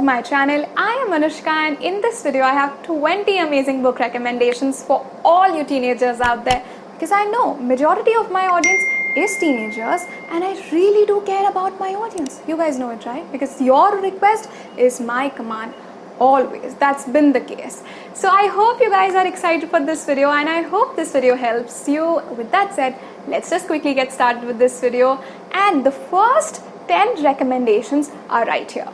my channel. I am Anushka, and in this video I have 20 amazing book recommendations for all you teenagers out there, because I know majority of my audience is teenagers and I really do care about my audience. You guys know it, right? Because your request is my command. Always. That's been the case. So I hope you guys are excited for this video and I hope this video helps you. With that said, let's just quickly get started with this video, and the first 10 recommendations are right here.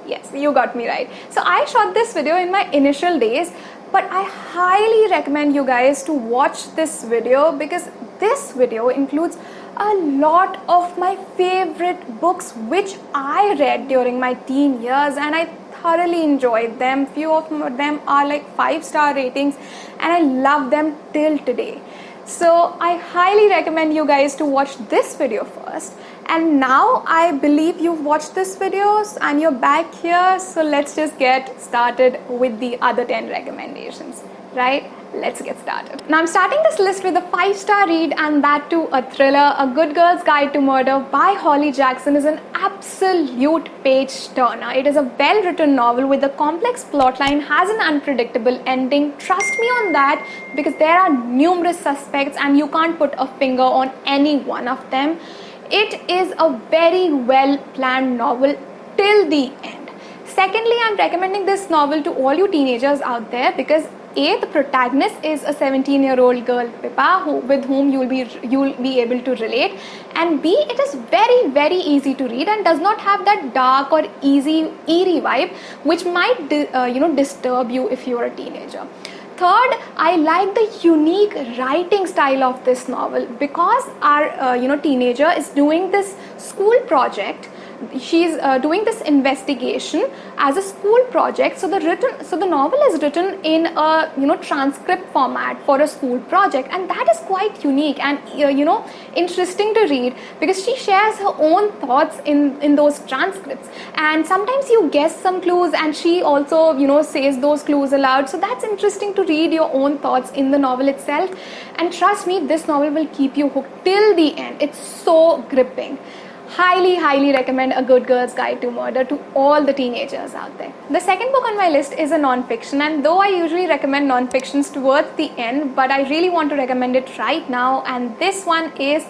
Yes, you got me right. So I shot this video in my initial days, but I highly recommend you guys to watch this video because this video includes a lot of my favorite books which I read during my teen years and I thoroughly enjoyed them. Few of them are like 5-star ratings and I love them till today. So I highly recommend you guys to watch this video first. And now I believe you've watched this videos and you're back here, so let's just get started with the other 10 recommendations, right? Let's get started. Now I'm starting this list with a 5-star read, and that too a thriller. A Good Girl's Guide to Murder by Holly Jackson is an absolute page turner. It is a well-written novel with a complex plotline, has an unpredictable ending. Trust me on that, because there are numerous suspects and you can't put a finger on any one of them. It is a very well planned novel till the end. Secondly, I'm recommending this novel to all you teenagers out there because A, the protagonist is a 17-year-old girl, Pippa, with whom you'll be able to relate, and B, it is very, very easy to read and does not have that dark or eerie vibe which might disturb you if you're a teenager. Third, I like the unique writing style of this novel because our teenager is doing this school project. She's doing this investigation as a school project. So the novel is written in a transcript format for a school project, and that is quite unique and interesting to read because she shares her own thoughts in those transcripts, and sometimes you guess some clues and she also says those clues aloud. So that's interesting to read your own thoughts in the novel itself, and trust me, this novel will keep you hooked till the end. It's so gripping. Highly recommend A Good Girl's Guide to Murder to all the teenagers out there. The second book on my list is a non-fiction, and though I usually recommend non-fictions towards the end, but I really want to recommend it right now, and this one is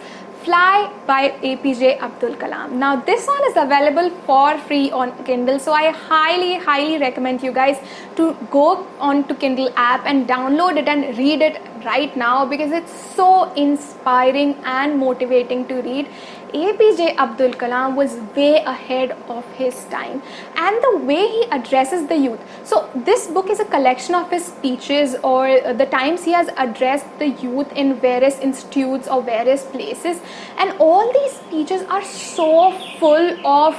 Fly by APJ Abdul Kalam. Now this one is available for free on Kindle, so I highly recommend you guys to go on to Kindle app and download it and read it right now because it's so inspiring and motivating to read. APJ Abdul Kalam was way ahead of his time, and the way he addresses the youth. So this book is a collection of his speeches or the times he has addressed the youth in various institutes or various places, and all these speeches are so full of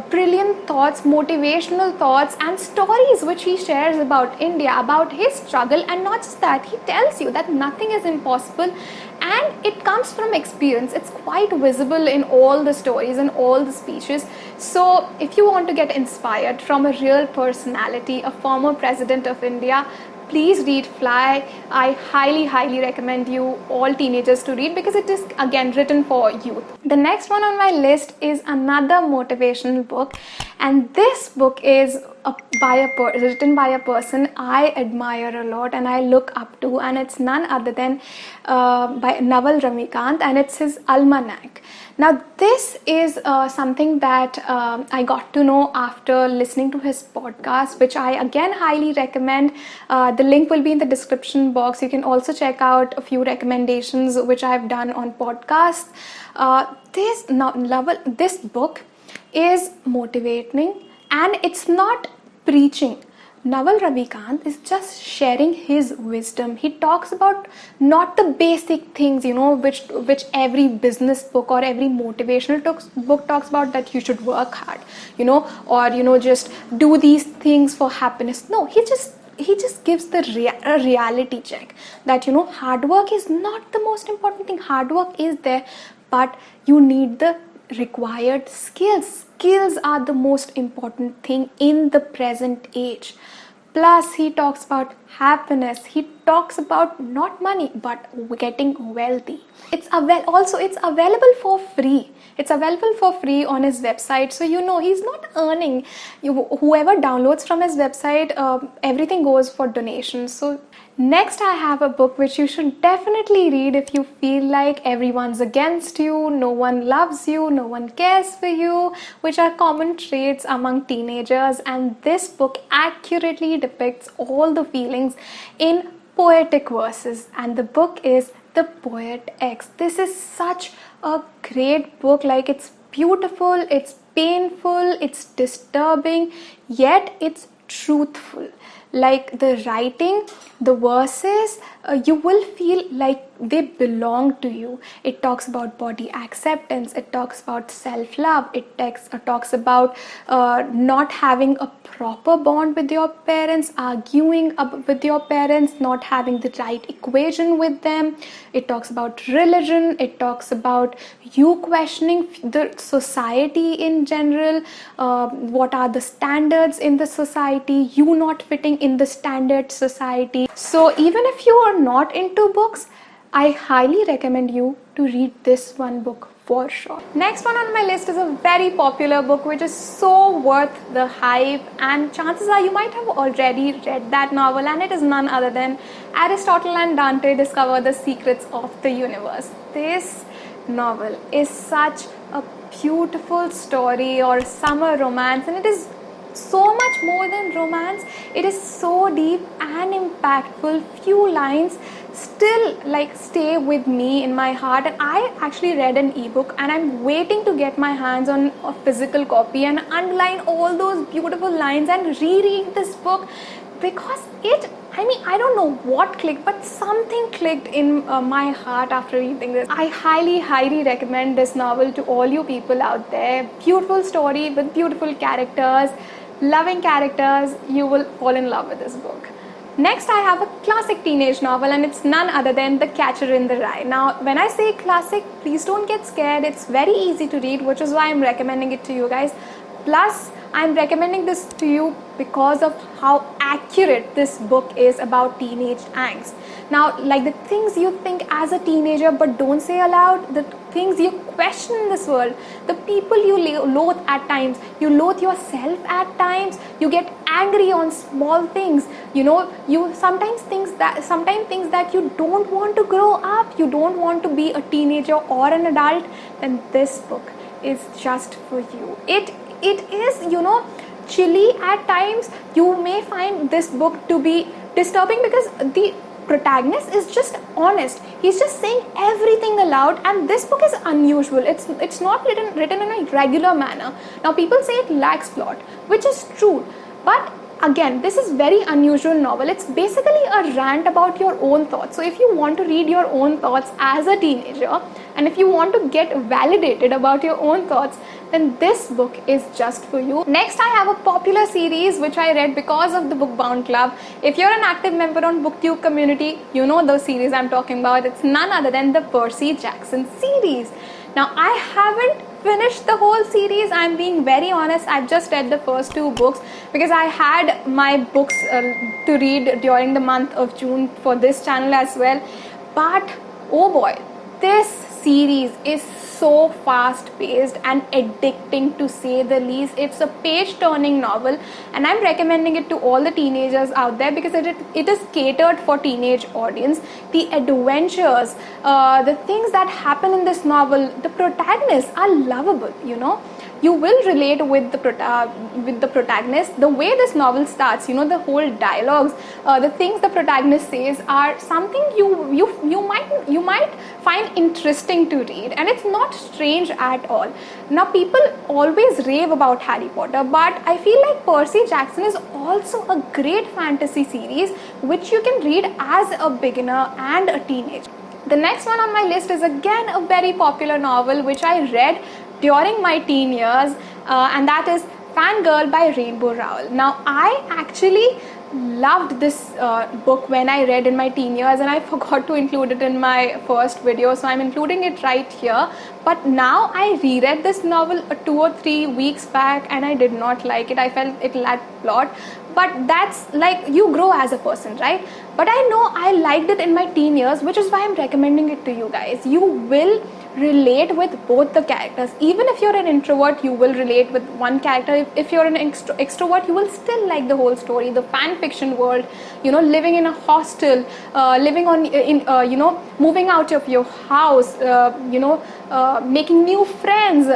brilliant thoughts, motivational thoughts and stories which he shares about India, about his struggle. And not just that, he tells you that nothing is impossible, and it comes from experience. It's quite visible in all the stories and all the speeches. So if you want to get inspired from a real personality, a former president of India, please read Fly. I highly recommend you all teenagers to read because it is again written for youth. The next one on my list is another motivational book, and this book is written by a person I admire a lot and I look up to, and it's none other than by Naval Ravikant, and it's his Almanac. Now this is something that I got to know after listening to his podcast, which I again highly recommend. The link will be in the description box. You can also check out a few recommendations which I've done on podcasts. This book is motivating and it's not preaching. Naval Ravikant is just sharing his wisdom. He talks about not the basic things, which every business book or every motivational book talks about, that you should work hard, or just do these things for happiness. No, he just gives the reality check that hard work is not the most important thing. Hard work is there, but you need the required skills. Skills are the most important thing in the present age. Plus he talks about happiness, he talks about not money but getting wealthy. It's available for free. It's available for free on his website, so he's not earning. Whoever downloads from his website, everything goes for donations. So next I have a book which you should definitely read if you feel like everyone's against you, no one loves you, no one cares for you, which are common traits among teenagers. And this book accurately depicts all the feelings in poetic verses, and the book is The Poet X. This is such a great book. Like, it's beautiful, it's painful, it's disturbing, yet it's truthful. Like, the writing, the verses, you will feel like they belong to you. It talks about body acceptance, it talks about self-love, it talks about not having a proper bond with your parents, arguing with your parents, not having the right equation with them. It talks about religion, it talks about you questioning the society in general, what are the standards in the society, you not fitting in the standard society. So even if you are not into books, I highly recommend you to read this one book for sure. Next one on my list is a very popular book which is so worth the hype, and chances are you might have already read that novel, and it is none other than Aristotle and Dante Discover the Secrets of the Universe. This novel is such a beautiful story or summer romance, and it is so much more than romance. It is so deep and impactful. Few lines still stay with me in my heart, and I actually read an ebook and I'm waiting to get my hands on a physical copy and underline all those beautiful lines and reread this book, because I don't know what clicked, but something clicked in my heart after reading this. I highly recommend this novel to all you people out there. Beautiful story with beautiful characters, loving characters. You will fall in love with this book. Next, I have a classic teenage novel, and it's none other than The Catcher in the Rye. Now, when I say classic, please don't get scared. It's very easy to read, which is why I'm recommending it to you guys. Plus, I'm recommending this to you because of how accurate this book is about teenage angst. Now, like the things you think as a teenager but don't say aloud, the things you question in this world, the people you loathe at times, you loathe yourself at times, you get angry on small things, you sometimes things that you don't want to grow up, you don't want to be a teenager or an adult, then this book is just for you. It is, chilly at times. You may find this book to be disturbing because the protagonist is just honest. He's just saying everything aloud, and this book is unusual. It's not written in a regular manner. Now, people say it lacks plot, which is true, but again, this is very unusual novel. It's basically a rant about your own thoughts. So if you want to read your own thoughts as a teenager, and if you want to get validated about your own thoughts, then this book is just for you. Next, I have a popular series which I read because of the Book Bound Club. If you're an active member on BookTube community, you know the series I'm talking about. It's none other than the Percy Jackson series. Now, I haven't finished the whole series. I'm being very honest. I've just read the first 2 books because I had my books to read during the month of June for this channel as well. But oh boy, this series is so fast paced and addicting, to say the least. It's a page turning novel, and I'm recommending it to all the teenagers out there because it is catered for teenage audience. The adventures, the things that happen in this novel, the protagonists are lovable. You will relate with the protagonist. The way this novel starts, the whole dialogues, the things the protagonist says are something you might find interesting to read, and it's not strange at all. Now, people always rave about Harry Potter, but I feel like Percy Jackson is also a great fantasy series which you can read as a beginner and a teenager. The next one on my list is again a very popular novel which I read during my teen years, and that is Fangirl by Rainbow Rowell. Now, I actually loved this book when I read in my teen years, and I forgot to include it in my first video, so I'm including it right here. but now I reread this novel 2 or 3 weeks back and I did not like it. I felt it lacked plot, but that's like you grow as a person, right? But I know I liked it in my teen years, which is why I'm recommending it to you guys. You will relate with both the characters. Even if you're an introvert, you will relate with one character. If you're an extrovert, you will still like the whole story, the fan fiction world, living in a hostel, living moving out of your house, making new friends,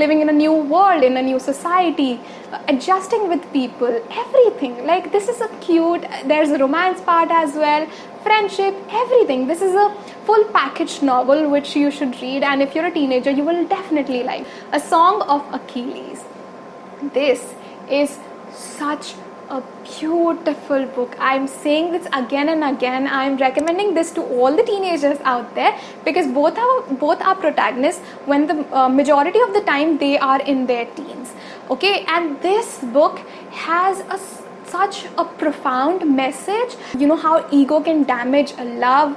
living in a new world, in a new society, adjusting with people, everything. Like, this is a cute, there's a romance part as well, friendship, everything. This is a full package novel which you should read, and if you're a teenager, you will definitely like. A Song of Achilles. This is such a beautiful book. I'm saying this again and again. I'm recommending this to all the teenagers out there, because both are protagonists when the majority of the time they are in their teens. Okay, and this book has such a profound message. You know how ego can damage a love.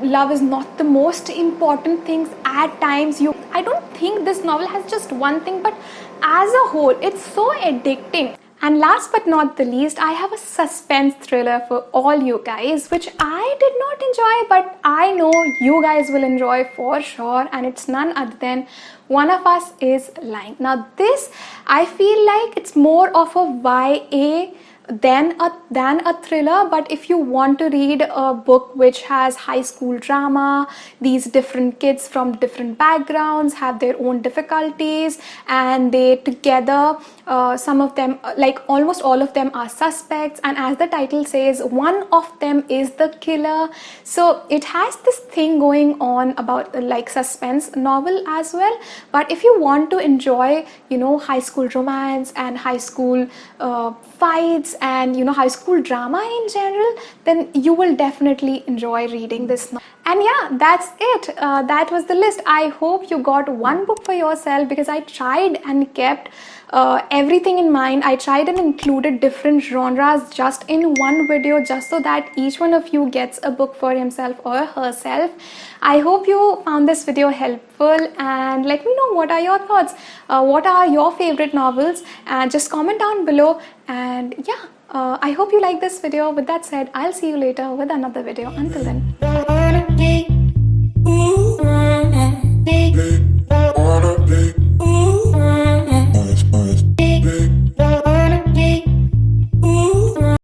Love is not the most important things at times. I don't think this novel has just one thing, but as a whole, it's so addicting. And last but not the least, I have a suspense thriller for all you guys, which I did not enjoy, but I know you guys will enjoy for sure. And it's none other than One of Us is Lying. Now this, I feel like it's more of a YA than a thriller. But if you want to read a book which has high school drama, these different kids from different backgrounds have their own difficulties, and they together, some of them, like almost all of them, are suspects, and as the title says, one of them is the killer. So it has this thing going on about like suspense novel as well. But if you want to enjoy, high school romance and high school fights and high school drama in general, then you will definitely enjoy reading this novel. And yeah, that's it. That was the list. I hope you got one book for yourself, because I tried and kept everything in mind. I tried and included different genres just in one video, just so that each one of you gets a book for himself or herself. I hope you found this video helpful, and let me know what are your thoughts. What are your favorite novels? And just comment down below. And yeah, I hope you like this video. With that said, I'll see you later with another video. Until then.